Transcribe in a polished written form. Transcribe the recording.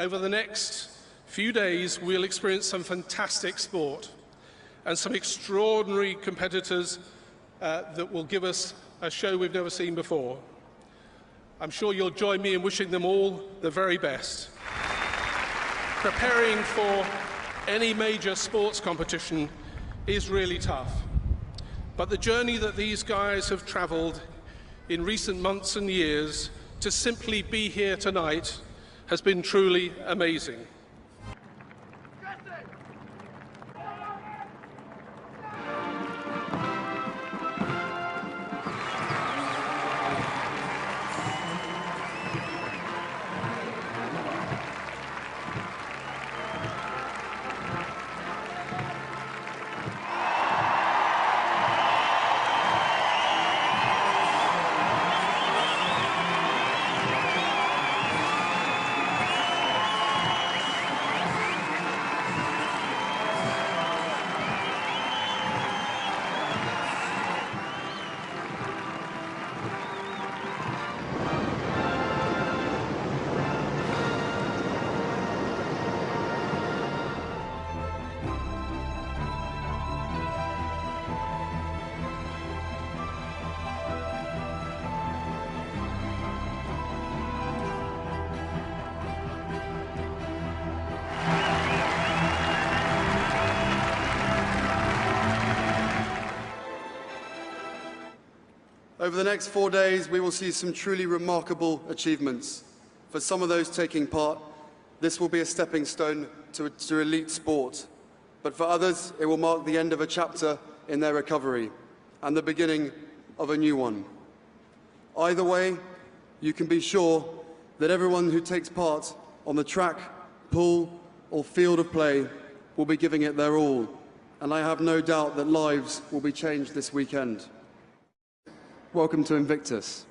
Over the next few days, we'll experience some fantastic sport and some extraordinary competitors that will give us a show we've never seen before. I'm sure you'll join me in wishing them all the very best. Preparing for any major sports competition is really tough, but the journey that these guys have traveled in recent months and years to simply be here tonight has been truly amazing. Over the next 4 days, we will see some truly remarkable achievements. For some of those taking part, this will be a stepping stone to elite sport. But for others, it will mark the end of a chapter in their recovery and the beginning of a new one. Either way, you can be sure that everyone who takes part on the track, pool, or field of play will be giving it their all. And I have no doubt that lives will be changed this weekend. Welcome to Invictus.